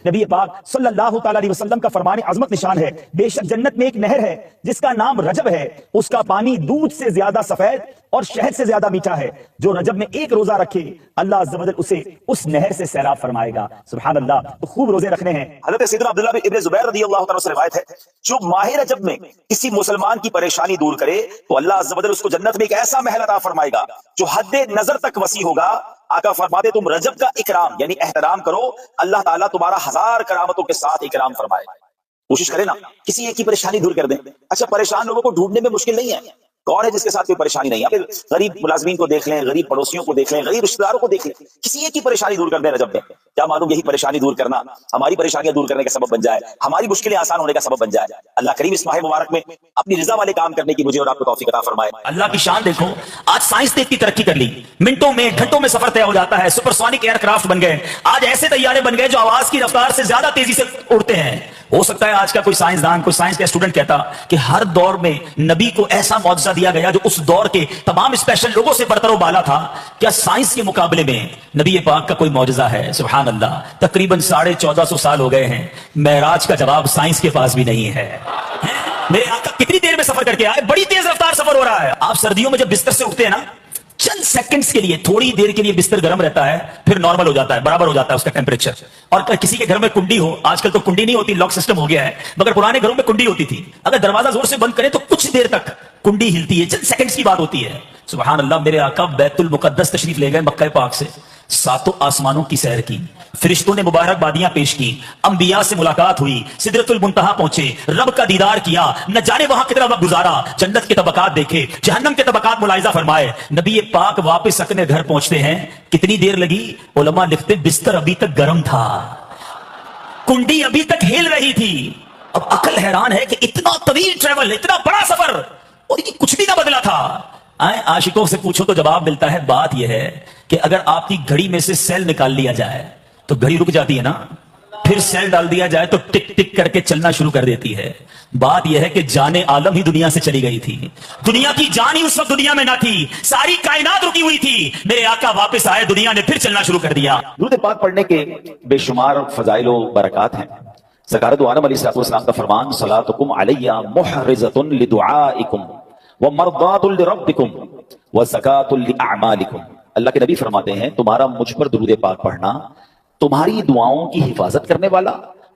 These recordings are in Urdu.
نبی پاک صلی اللہ تعالی علیہ وسلم کا فرمان عظمت نشان ہے، بے شک جنت میں ایک نہر ہے جس کا نام رجب ہے، اس کا پانی دودھ سے زیادہ سفید اور شہد سے زیادہ میٹھا ہے، جو رجب میں ایک روزہ رکھے اللہ عز و جل اسے اس نہر سے سیراب فرمائے گا۔ سبحان اللہ، تو خوب روزے رکھنے ہیں۔ حضرت سیدنا عبداللہ ابن زبیر رضی اللہ تعالیٰ سے روایت ہے، جو ماہ رجب میں کسی مسلمان کی پریشانی دور کرے تو اللہ عز و جل اس کو جنت میں ایک ایسا محل عطا فرمائے گا جو حد نظر تک وسیع ہوگا۔ آقا فرماتے تم رجب کا اکرام یعنی احترام کرو، اللہ تعالیٰ تمہارا 1000 کرامتوں کے ساتھ اکرام فرمائے۔ کوشش کرے نا کسی ایک کی پریشانی دور کر دیں۔ اچھا، پریشان لوگوں کو ڈھونڈنے میں مشکل نہیں ہے، کون ہے جس کے ساتھ کوئی پریشانی نہیں ہے؟ غریب ملازمین کو دیکھ لیں، غریب پڑوسیوں کو دیکھ لیں، غریب رشتہ داروں کو دیکھ لیں، کسی ایک کی پریشانی دور کر دیں رجب میں۔ کیا معلوم یہی پریشانی دور کرنا ہماری پریشانیاں دور کرنے کا سبب بن جائے، ہماری مشکلیں آسان ہونے کا سبب بن جائے۔ اللہ کریم اس ماہ مبارک میں اپنی رضا والے کام کرنے کی مجھے اور آپ کو توفیق عطا فرمائے۔ اللہ کی شان دیکھو، آج سائنس نے اتنی ترقی کر لی، منٹوں میں گھنٹوں میں سفر طے ہو جاتا ہے، سپر سونک ایئر کرافٹ بن گئے، آج ایسے طیارے بن گئے جو آواز کی رفتار سے زیادہ تیزی سے اڑتے ہیں۔ ہو سکتا ہے آج کا کوئی سائنسدان، کوئی سائنس کا اسٹوڈنٹ کہتا کہ ہر دور میں نبی کو ایسا معجزہ دیا گیا جو اس دور کے تمام اسپیشل لوگوں سے برتر و بالا تھا، کیا سائنس کے مقابلے میں نبی پاک کا کوئی معجزہ ہے؟ سبحان اللہ، تقریباً 1450 سال ہو گئے ہیں، معراج کا جواب سائنس کے پاس بھی نہیں ہے۔ میرے آقا کتنی دیر میں سفر کر کے آئے، بڑی تیز رفتار سفر ہو رہا ہے۔ آپ سردیوں میں جب بستر سے اٹھتے ہیں نا، چند سیکنڈز کے لیے، تھوڑی دیر کے لیے بستر گرم رہتا ہے، پھر نارمل ہو جاتا ہے، برابر ہو جاتا ہے اس کا ٹیمپریچر۔ اور کسی کے گھر میں کنڈی ہو، آج کل تو کنڈی نہیں ہوتی، لاک سسٹم ہو گیا ہے، مگر پرانے گھروں میں کنڈی ہوتی تھی، اگر دروازہ زور سے بند کریں تو کچھ دیر تک کنڈی ہلتی ہے، چند سیکنڈز کی بات ہوتی ہے۔ سبحان اللہ، میرے آقا بیت المقدس تشریف لے گئے مکہ پاک سے، 7 آسمانوں کی سیر کی، فرشتوں نے مبارک بادیاں پیش کی، انبیاء سے ملاقات ہوئی، سدرۃ المنتہا پہنچے، رب کا دیدار کیا، نہ جانے وہاں کتنا وقت گزارا، جنت کے طبقات دیکھے، جہنم کے طبقات ملاحظہ فرمائے۔ نبی پاک واپس اپنے گھر پہنچتے ہیں، کتنی دیر لگی؟ علماء لکھتے بستر ابھی تک گرم تھا، کنڈی ابھی تک ہل رہی تھی۔ اب عقل حیران ہے کہ اتنا طویل ٹریول، اتنا بڑا سفر، اور یہ کچھ بھی نہ بدلا تھا۔ عاشقوں سے پوچھو تو جواب ملتا ہے، بات یہ ہے کہ اگر آپ کی گھڑی میں سے سیل نکال لیا جائے تو گھڑی رک جاتی ہے نا، پھر سیل ڈال دیا جائے تو ٹک ٹک کر کے چلنا شروع کر دیتی ہے۔ بات یہ ہے کہ جان عالم ہی دنیا سے چلی گئی تھی، دنیا کی جان ہی اس وقت دنیا میں نہ تھی، ساری کائنات رکی ہوئی تھی، میرے آقا واپس آئے، دنیا نے پھر چلنا شروع کر دیا۔ درود پاک پڑھنے کے بے شمار فضائل و برکات ہیں۔ سرکار دو عالم علیہ السلام کا فرمان، صلاتکم علی محرزۃ لدعائکم ومرضات لربکم وزکاۃ لاعمالکم۔ اللہ کے نبی فرماتے ہیں تمہارا مجھ پر درود پاک پڑھنا تمہاری دعاؤں کی حفاظت کرنے والا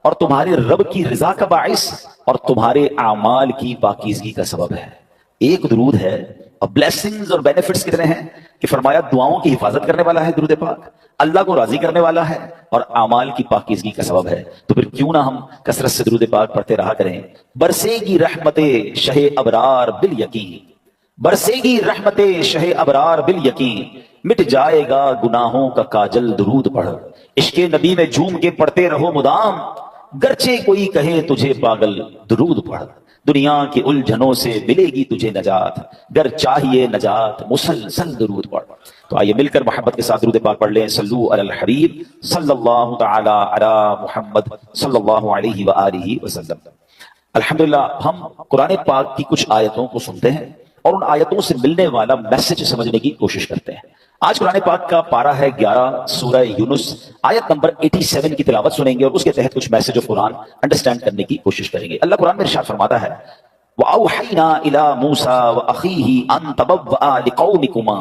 اور تمہارے رب کی رضا کا باعث اور تمہارے اعمال کی پاکیزگی کا سبب ہے۔ ایک درود ہے اور بلیسنگز اور بینیفٹس کتنے ہیں کہ فرمایا دعاؤں کی حفاظت کرنے والا ہے درود پاک، اللہ کو راضی کرنے والا ہے اور اعمال کی پاکیزگی کا سبب ہے۔ تو پھر کیوں نہ ہم کثرت سے درود پاک پڑھتے رہا کریں۔ برسے گی رحمت شہ ابرار بالیقین، برسے گی رحمت شہ ابرار بالیقین، مٹ جائے گا گناہوں کا کاجل درود پڑھ، عشق نبی میں جھوم کے پڑھتے رہو مدام، گرچہ کوئی کہے تجھے پاگل درود پڑھ، دنیا کی الجھنوں سے ملے گی تجھے نجات، گر چاہیے نجات مسلسل درود پڑھ۔ تو آئیے مل کر محبت کے ساتھ درود پاک پڑھ لیں۔ صلو علی الحبیب صلی اللہ تعالی علی محمد صلی اللہ علیہ وآلہ وسلم۔ الحمدللہ ہم قرآن پاک کی کچھ آیتوں کو سنتے ہیں اور ان آیتوں سے ملنے والا میسج سمجھنے کی کوشش کرتے ہیں۔ آج قرآن پاک کا پارہ ہے 11 سورہ یونس، آیت نمبر 87 کی تلاوت سنیں گے اور اس کے تحت کچھ میسج آف قرآن انڈرسٹینڈ کرنے کی کوشش کریں گے۔ اللہ قرآن میں ارشاد فرماتا ہے وَأَوْحَيْنَا إِلَى مُوسَى وَأَخِيهِ أَن تَبَوَّآ لِقَوْمِكُمَا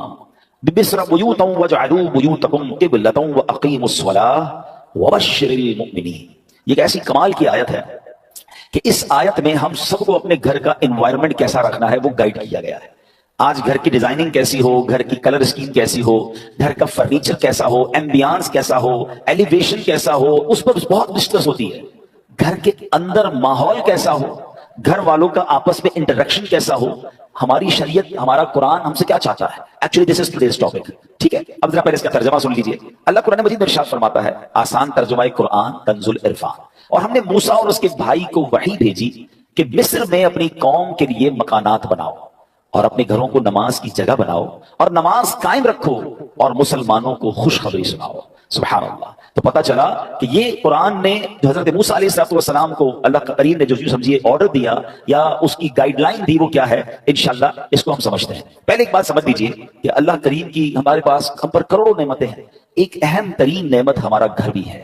بِمِصْرَ بُيُوتًا وَاجْعَلُوا بُيُوتَكُمْ قِبْلَةً وَأَقِيمُوا الصَّلَاةَ وَبَشِّرِ الْمُؤْمِنِينَ۔ یہ ایک ایسی کمال کی آیت ہے کہ اس آیت میں ہم سب کو اپنے گھر کا انوائرمنٹ کیسا رکھنا ہے وہ گائیڈ کیا گیا ہے۔ آج گھر کی ڈیزائننگ کیسی ہو، گھر کی کلر اسکیم کیسی ہو، گھر کا فرنیچر کیسا ہو، ایمبیانس کیسا ہو، ایلیویشن کیسا ہو، اس پر بہت ڈسکس ہوتی ہے۔ گھر کے اندر ماحول کیسا ہو، گھر والوں کا آپس میں انٹریکشن کیسا ہو، ہماری شریعت، ہمارا قرآن ہم سے کیا چاہتا ہے۔ Actually this is today's topic, ٹھیک ہے۔ اب ذرا پہلے اس کا ترجمہ سن لیجئے۔ اللہ قرآن مجید میں ارشاد فرماتا ہے، آسان ترجمہ قرآن کنز العرفان، اور ہم نے موسیٰ اور اس کے بھائی کو وحی بھیجی کہ مصر میں اپنی قوم کے لیے مکانات بناؤ اور اپنے گھروں کو نماز کی جگہ بناؤ اور نماز قائم رکھو اور مسلمانوں کو خوشخبری سناؤ۔ سبحان اللہ۔ تو پتہ چلا کہ یہ قرآن نے جو حضرت موسیٰ علیہ السلام کو اللہ کریم نے جو سمجھیے آرڈر دیا یا اس کی گائیڈ لائن دی وہ کیا ہے، انشاءاللہ اس کو ہم سمجھتے ہیں۔ پہلے ایک بات سمجھ لیجئے کہ اللہ کریم کی ہمارے پاس ہم پر کروڑوں نعمتیں ہیں، ایک اہم ترین نعمت ہمارا گھر بھی ہے۔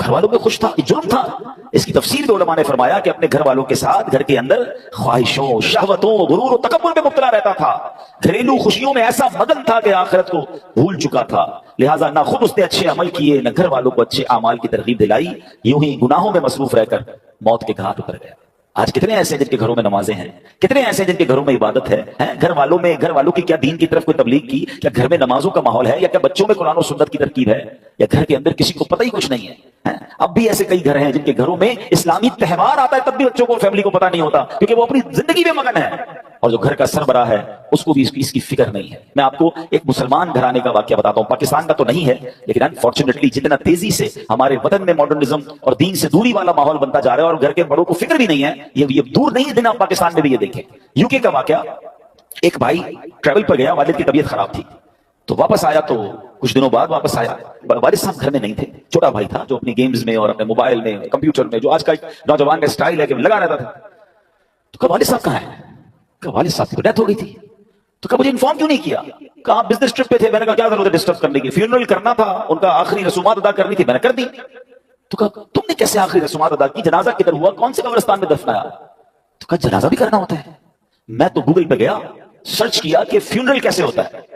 گھر والوں میں خوش تھا، یہ جرم تھا۔ اس کی تفسیر میں علماء نے فرمایا کہ اپنے گھر والوں کے ساتھ گھر کے اندر خواہشوں، شہوتوں، غرور و تکبر میں مبتلا رہتا تھا، گھریلو خوشیوں میں ایسا مگن تھا کہ آخرت کو بھول چکا تھا، لہٰذا نہ خود اس نے اچھے عمل کیے، نہ گھر والوں کو اچھے اعمال کی ترغیب دلائی، یوں ہی گناہوں میں مصروف رہ کر موت کے گھاٹ اتر گیا۔ آج کتنے ایسے ہیں جن کے گھروں میں نمازیں ہیں، کتنے ایسے ہیں جن کے گھروں میں عبادت ہے، گھر والوں کی کیا دین کی طرف کوئی تبلیغ کی، کیا گھر میں نمازوں کا ماحول ہے، یا کیا بچوں میں قرآن و سنت کی ترکیب ہے، یا گھر کے اندر کسی کو پتہ ہی کچھ نہیں ہے۔ اب بھی ایسے کئی گھر ہیں جن کے گھروں میں اسلامی تہوار آتا ہے تب بھی بچوں کو، فیملی کو پتہ نہیں ہوتا، کیونکہ وہ اپنی زندگی میں مگن ہے، اور جو گھر کا سربراہ ہے اس کو بھی اس کی فکر نہیں ہے۔ میں آپ کو ایک مسلمان گھرانے کا واقعہ بتاتا ہوں، پاکستان کا تو نہیں ہے، لیکن انفارچونیٹلی جتنا تیزی سے ہمارے وطن میں ماڈرنزم اور دین سے دوری والا ماحول بنتا جا رہا ہے اور گھر کے بڑوں کو فکر بھی نہیں ہے، یہ دور نہیں ہے دن، آپ پاکستان میں بھی یہ دیکھیں۔ یوکے کا واقعہ، ایک بھائی ٹریول پر گیا، والد کی طبیعت خراب تھی تو واپس آیا، تو کچھ دنوں بعد واپس آیا، والد صاحب گھر میں نہیں تھے، چھوٹا بھائی تھا جو اپنی گیمز میں اور اپنے موبائل میں، کمپیوٹر میں، جو آج کا نوجوان کا سٹائل ہے کہ لگا رہتا تھا۔ تو کہا والد صاحب کہاں ہیں؟ کہا والد صاحب کی تو ڈیتھ ہو گئی تھی۔ تو کہا مجھے انفارم کیوں نہیں کیا؟ کہا آپ بزنس ٹرپ پہ تھے۔ میں نے کہا کیا ضرورت ہے ڈسٹرب کرنے کی، فیونرل کرنا تھا، ان کا آخری رسومات ادا کرنی تھی، میں نے کر دی۔ تو کہا تم نے کیسے آخری رسومات ادا کی؟ جنازہ کدھر ہوا؟ کون سے قبرستان میں دفنایا؟ تو کہا جنازہ بھی کرنا ہوتا ہے۔ میں تو گوگل پہ گیا، سرچ کیا کہ فیونرل کیسے ہوتا ہے،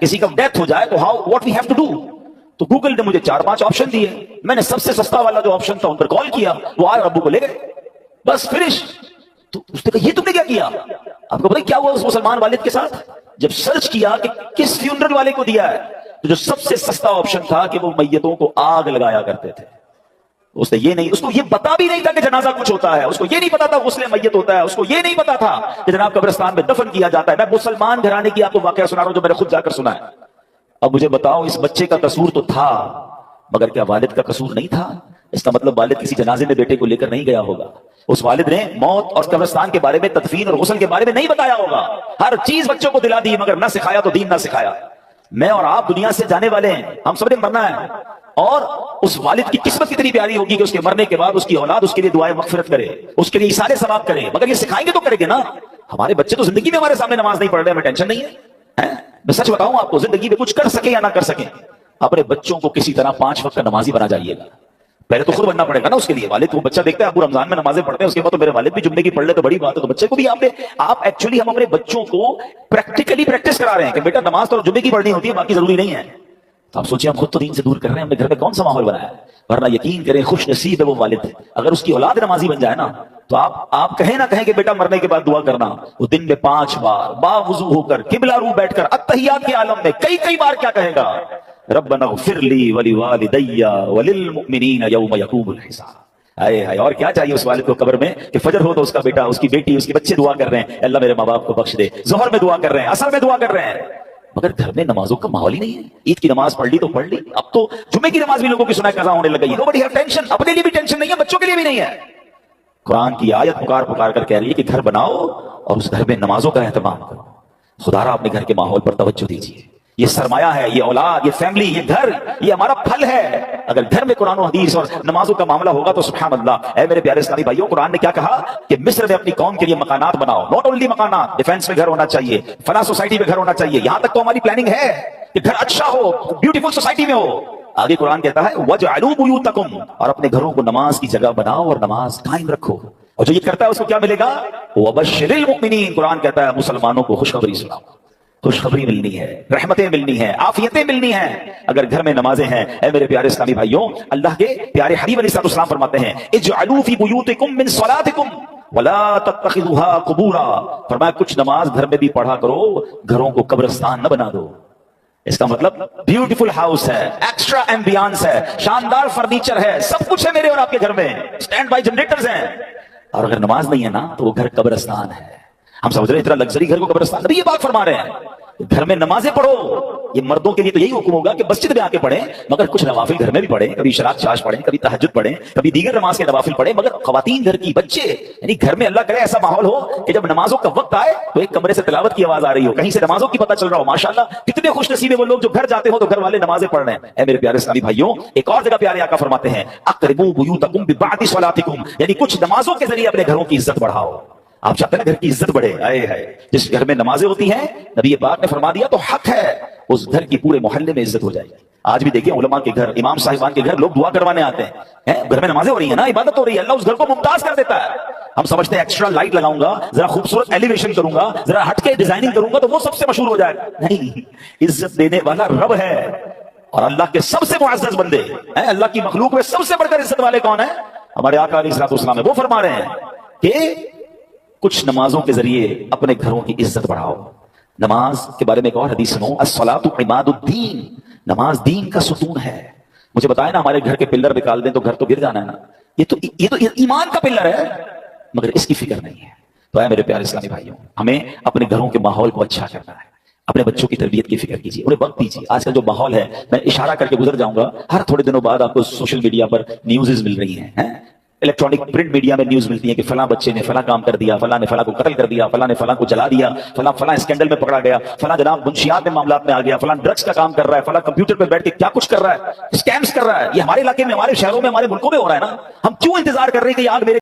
کسی کا ڈیتھ ہو جائے تو what we have to do. تو گوگل نے مجھے 4-5 آپشن دیے، میں نے سب سے سستا والا جو آپشن تھا ان پر کال کیا، وہ آئے ابو کو لے گئے، بس فنش۔ تو اس نے کہا یہ تم نے کیا کیا؟ آپ کو پتہ کیا ہوا اس مسلمان والد کے ساتھ؟ جب سرچ کیا کہ کس فیونرل والے کو دیا ہے، تو جو سب سے سستا آپشن تھا کہ وہ میتوں کو آگ لگایا کرتے تھے۔ اس کو یہ پتا بھی نہیں تھا کہ جنازہ کچھ ہوتا ہے، اس کو یہ نہیں پتا تھا غسل میت ہوتا ہے، اس کو یہ نہیں پتا تھا کہ جناب قبرستان میں دفن کیا جاتا ہے۔ میں مسلمان گھرانے کی آپ کو واقعہ سنا رہا ہوں جو میں نے خود جا کر سنا ہے۔ اب مجھے بتاؤ، اس بچے کا قصور تو تھا، مگر کیا والد کا قصور نہیں تھا؟ اس کا مطلب والد کسی جنازے میں بیٹے کو لے کر نہیں گیا ہوگا، اس والد نے موت اور قبرستان کے بارے میں، تدفین اور غسل کے بارے میں نہیں بتایا ہوگا، ہر چیز بچوں کو دلا دی، مگر نہ سکھایا تو دین نہ سکھایا۔ میں اور آپ دنیا سے جانے والے ہیں، ہم سب نے مرنا ہے، اور اس والد کی قسمت کتنی پیاری ہوگی کہ اس کے مرنے کے بعد اس کی اولاد اس کے لیے دعائیں مغفرت کرے، اس کے لیے اشارے ثواب کرے، مگر یہ سکھائیں گے تو کریں گے نا۔ ہمارے بچے تو زندگی میں ہمارے سامنے نماز نہیں پڑھ رہے، ہمیں ٹینشن نہیں ہے۔ میں سچ بتاؤں آپ کو، زندگی میں کچھ کر سکیں یا نہ کر سکیں، اپنے بچوں کو کسی طرح 5 وقت کا نمازی بنا جائیے گا۔ پہلے تو خود بننا پڑے گا نا اس کے لیے۔ والد کو بچہ دیکھتا ہے ابو رمضان میں نمازیں پڑھتے ہیں، اس کے بعد تو میرے والد بھی جمعے کی پڑھ لے تو بڑی بات ہے، تو بچے کو بھی آپ ایکچولی ہم اپنے بچوں کو پریکٹیکلی پریکٹس کرا رہے ہیں کہ بیٹا نماز تو جمعے کی پڑھنی ہوتی ہے، باقی ضروری نہیں ہے۔ تو آپ سوچیں، ہم خود تو دین سے دور کر رہے ہیں، ہم نے گھر میں کون سا ماحول بنایا ہے؟ ورنہ یقین کریں خوش نصیب ہے وہ والد، اگر اس کی اولاد نمازی بن جائے نا، تو آپ کہیں نہ کہیں کہ بیٹا مرنے کے بعد دعا کرنا، وہ دن میں 5 بار باوضو ہو کر قبلہ رو بیٹھ کر اتحیات کے عالم میں کئی بار کیا کہے گا؟ ربنا اغفر لی ولوالدی وللمؤمنین یوم یقوم الحساب۔ آئے ہائے، اور کیا چاہیے اس والد کو قبر میں کہ فجر ہو تو اس کا بیٹا، اس کی بیٹی، اس کے بچے دعا کر رہے ہیں اللہ میرے ماں باپ کو بخش دے، ظہر میں دعا کر رہے ہیں، عصر میں دعا کر رہے ہیں، مگر گھر میں نمازوں کا ماحول ہی نہیں ہے۔ عید کی نماز پڑھ لی تو پڑھ لی، اب تو جمعے کی نماز بھی لوگوں کی سنا قضا ہونے لگ گئی ہے۔ نوبڈی ہیو ٹینشن، اپنے لیے بھی ٹینشن نہیں ہے، بچوں کے لیے بھی نہیں ہے۔ قرآن کی آیت پکار کر کہہ رہی ہے کہ گھر بناؤ اور اس گھر میں نمازوں کا اہتمام کرو۔ خدا را اپنے گھر کے ماحول پر توجہ دیجیے، یہ سرمایہ ہے، یہ اولاد، یہ فیملی، یہ گھر، یہ ہمارا پھل ہے۔ اگر گھر میں قرآن و حدیث اور نمازوں کا معاملہ ہوگا تو سبحان اللہ۔ اے میرے پیارے اسلامی بھائیوں، قرآن نے کیا کہا کہ مصر میں اپنی قوم کے لیے مکانات بناؤ، ناٹ اونلی مکانات، ڈیفینس میں گھر ہونا چاہیے، فلاں سوسائٹی میں گھر ہونا چاہیے، یہاں تک تو ہماری پلاننگ ہے کہ گھر اچھا ہو، بیوٹیفل سوسائٹی میں ہو۔ آگے قرآن کہتا ہے وَجْعَلُوا بُيُوتَكُمْ، اور اپنے گھروں کو نماز کی جگہ بناؤ اور نماز قائم رکھو، اور جو یہ کرتا ہے اس کو کیا ملے گا؟ وَبَشِّرِ الْمُؤْمِنِينَ، قرآن کہتا ہے مسلمانوں کو خوشخبری سناؤ، خوشخبری ملنی ہے، رحمتیں ملنی ہیں، عافیتیں ملنی ہیں اگر گھر میں نمازیں ہیں۔ اے میرے پیارے اسلامی بھائیوں، اللہ کے پیارے حبیب علیہ السلام فرماتے ہیں اجعلوا فی بیوتکم من صلاتکم ولا تتخذوها قبورا، فرمایا کچھ نماز گھر میں بھی پڑھا کرو، گھروں کو قبرستان نہ بنا دو۔ اس کا مطلب بیوٹیفل ہاؤس ہے، ایکسٹرا ایمبیانس ہے، شاندار فرنیچر ہے، سب کچھ ہے میرے اور آپ کے گھر میں، سٹینڈ بائی جنریٹرز ہیں، اور اگر نماز نہیں ہے نا تو وہ گھر قبرستان ہے۔ ہم سمجھ رہے ہیں اتنا لگژری گھر کو قبرستان، نبی یہ بات فرما رہے ہیں گھر میں نمازیں پڑھو۔ یہ مردوں کے لیے تو یہی حکم ہوگا کہ مسجد میں آ کے پڑھیں، مگر کچھ نوافل گھر میں بھی پڑھیں، کبھی اشراق چاش پڑھیں، کبھی تہجد پڑھیں، کبھی دیگر نماز کے نوافل پڑھیں، مگر خواتین گھر کی، بچے، یعنی گھر میں اللہ کرے ایسا ماحول ہو کہ جب نمازوں کا وقت آئے تو ایک کمرے سے تلاوت کی آواز آ رہی ہو، کہیں سے نمازوں کی پتہ چل رہا ہو۔ ماشاءاللہ کتنے خوش نصیب ہیں وہ لوگ جو گھر جاتے ہو تو گھر والے نمازیں پڑھ رہے ہیں۔ اے میرے پیارے اسلامی بھائیوں، ایک اور جگہ پیارے آقا فرماتے ہیں اقربوا بیوتکم ببعد صلاتکم، یعنی کچھ نمازوں کے ذریعے اپنے گھروں کی عزت بڑھاؤ۔ آپ چاہتے ہیں گھر کی عزت بڑھے، آئے ہے جس گھر میں نمازیں ہوتی ہیں نبی پاک نے فرما دیا تو حق ہے اس گھر کی پورے محلے میں عزت ہو جائے گی۔ آج بھی دیکھیں علماء کے گھر، امام صاحبان کے گھر لوگ دعا کروانے آتے ہیں، گھر میں نمازیں ہو رہی ہیں نا، عبادت ہو رہی ہے، اللہ اس گھر کو ممتاز کر دیتا ہے۔ ہم سمجھتے ہیں ایکسٹرا لائٹ لگاؤں گا، ذرا خوبصورت ایلیویشن کروں گا، ذرا ہٹ کے ڈیزائننگ کروں گا تو وہ سب سے مشہور ہو جائے گا، نہیں، عزت دینے والا رب ہے، اور اللہ کے سب سے معزز بندے ہیں، اللہ کی مخلوق میں سب سے بڑھ کر عزت والے کون ہیں؟ ہمارے آقا علیہ الصلوۃ والسلام وہ فرما رہے ہیں کہ کچھ نمازوں کے ذریعے اپنے گھروں کی عزت بڑھاؤ۔ نماز کے بارے میں ایک اور حدیث سنو، الصلاۃ عماد الدین، نماز دین کا ستون ہے۔ مجھے بتائیں نا، ہمارے گھر کے پلر نکال دیں تو گھر تو گر جانا ہے نا، یہ تو ایمان کا پلر ہے، مگر اس کی فکر نہیں ہے۔ تو اے میرے پیارے اسلامی بھائیوں، ہمیں اپنے گھروں کے ماحول کو اچھا کرنا ہے، اپنے بچوں کی تربیت کی فکر کیجیے، انہیں وقت دیجیے۔ آج کل جو ماحول ہے، میں اشارہ کر کے گزر جاؤں گا، ہر تھوڑے دنوں بعد آپ کو سوشل میڈیا پر نیوزز مل رہی ہیں، الیکٹرانک پرنٹ میڈیا میں نیوز ملتی ہے کہ فلاں بچے نے فلاں کام کر دیا، فلاں نے فلاں کو قتل کر دیا، فلاں نے فلاں کو جلا دیا، فلاں اسکینڈل میں پکڑا گیا، فلاں جناب منشیات میں معاملات میں آ گیا، فلاں ڈرگس کا کام کر رہا ہے، فلاں کمپیوٹر پہ بیٹھ کے کیا کچھ کر رہا ہے، اسکیمز کر رہا ہے۔ یہ ہمارے علاقے میں، ہمارے شہروں میں، ہمارے ملکوں میں ہو رہا ہے نا، ہم کیوں انتظار کر رہے ہیں کہ یہ آگ میرے